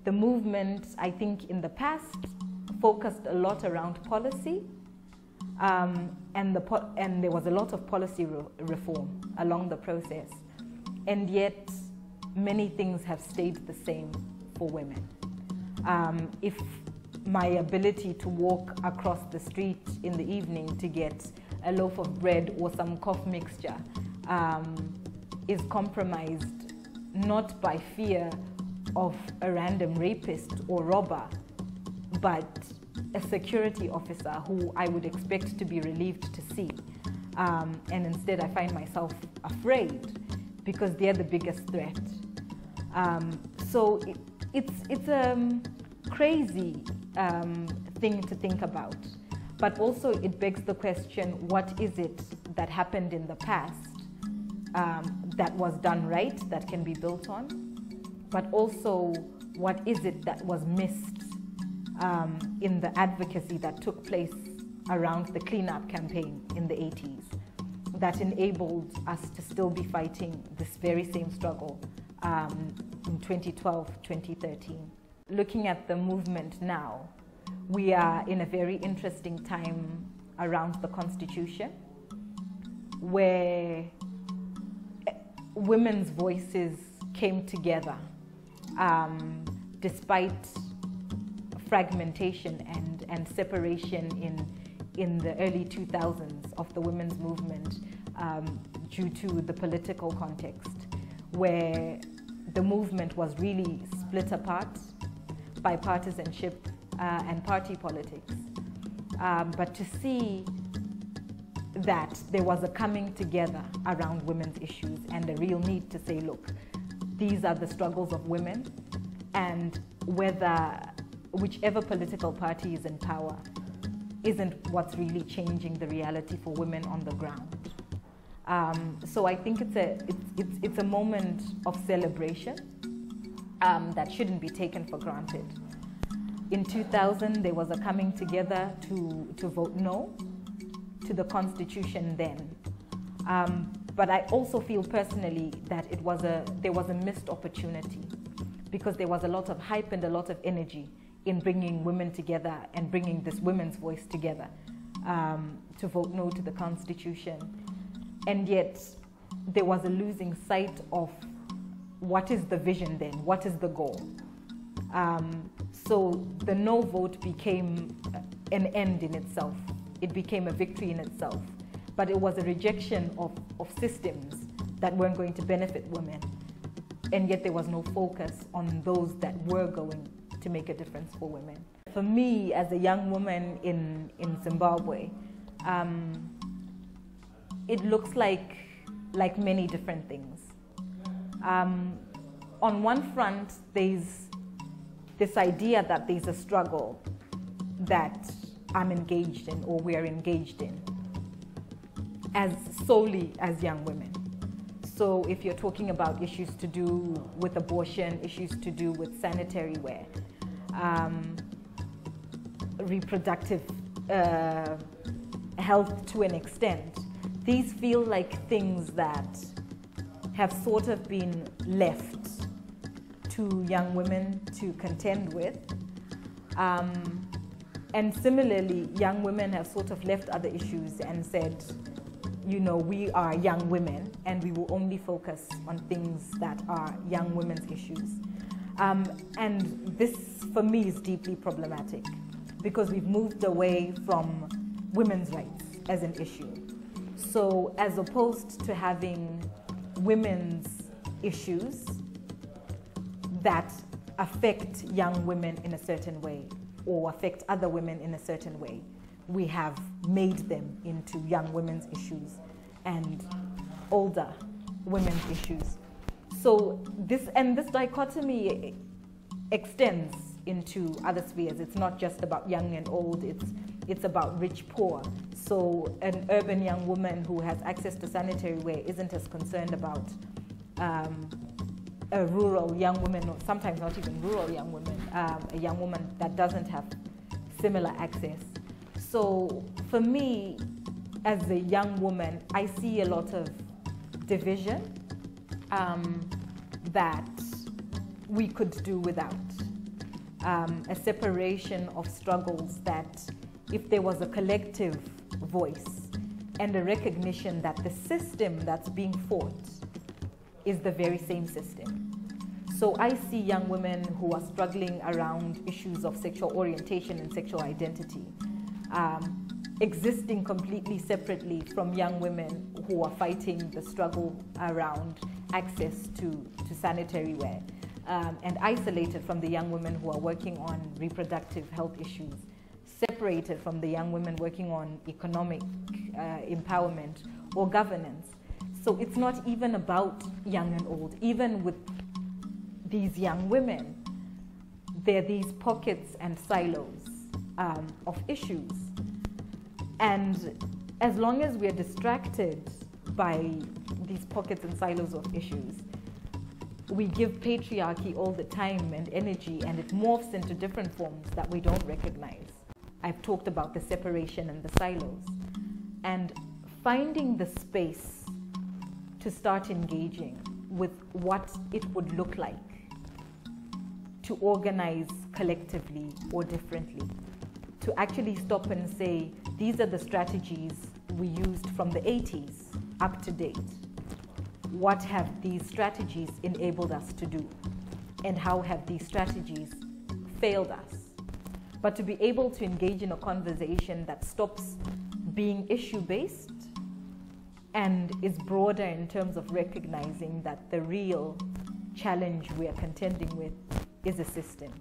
The movement, I think, in the past focused a lot around policy, and there was a lot of policy reform along the process, and yet many things have stayed the same for women. If my ability to walk across the street in the evening to get a loaf of bread or some cough mixture is compromised not by fear of a random rapist or robber, but a security officer who I would expect to be relieved to see. And instead I find myself afraid because they're the biggest threat. So it's a crazy thing to think about. But also it begs the question, what is it that happened in the past that was done right, that can be built on? But also, what is it that was missed in the advocacy that took place around the cleanup campaign in the 80s that enabled us to still be fighting this very same struggle in 2012, 2013. Looking at the movement now, we are in a very interesting time around the Constitution, where women's voices came together despite fragmentation and separation in the early 2000s of the women's movement due to the political context, where the movement was really split apart by partisanship and party politics. But to see that there was a coming together around women's issues and a real need to say, look, these are the struggles of women, and whichever political party is in power isn't what's really changing the reality for women on the ground. So I think it's a moment of celebration that shouldn't be taken for granted. In 2000, there was a coming together to vote no to the Constitution then. But I also feel personally that there was a missed opportunity, because there was a lot of hype and a lot of energy in bringing women together and bringing this women's voice together to vote no to the Constitution. And yet there was a losing sight of what is the vision then, what is the goal. So the no vote became an end in itself. It became a victory in itself. But it was a rejection of systems that weren't going to benefit women. And yet there was no focus on those that were going to make a difference for women. For me, as a young woman in Zimbabwe, it looks like many different things. On one front, there's this idea that there's a struggle that I'm engaged in, or we're engaged in, solely as young women. So if you're talking about issues to do with abortion, issues to do with sanitary wear, reproductive health to an extent, these feel like things that have sort of been left to young women to contend with. And similarly, young women have sort of left other issues and said, you know, we are young women and we will only focus on things that are young women's issues. And this, for me, is deeply problematic, because we've moved away from women's rights as an issue. So as opposed to having women's issues that affect young women in a certain way or affect other women in a certain way, we have made them into young women's issues and older women's issues. So this dichotomy extends into other spheres. It's not just about young and old, it's about rich, poor. So an urban young woman who has access to sanitary wear isn't as concerned about a rural young woman, or sometimes not even rural young woman, a young woman that doesn't have similar access. So for me, as a young woman, I see a lot of division that we could do without. a separation of struggles, that if there was a collective voice and a recognition that the system that's being fought is the very same system. So I see young women who are struggling around issues of sexual orientation and sexual identity, existing completely separately from young women who are fighting the struggle around access to sanitary wear, and isolated from the young women who are working on reproductive health issues, separated from the young women working on economic empowerment or governance. So it's not even about young and old. Even with these young women, there are these pockets and silos of issues. And as long as we're distracted by these pockets and silos of issues, we give patriarchy all the time and energy, and it morphs into different forms that we don't recognize. I've talked about the separation and the silos. And finding the space to start engaging with what it would look like to organize collectively or differently, to actually stop and say, these are the strategies we used from the 80s up to date. What have these strategies enabled us to do? And how have these strategies failed us? But to be able to engage in a conversation that stops being issue-based and is broader in terms of recognizing that the real challenge we are contending with is a system.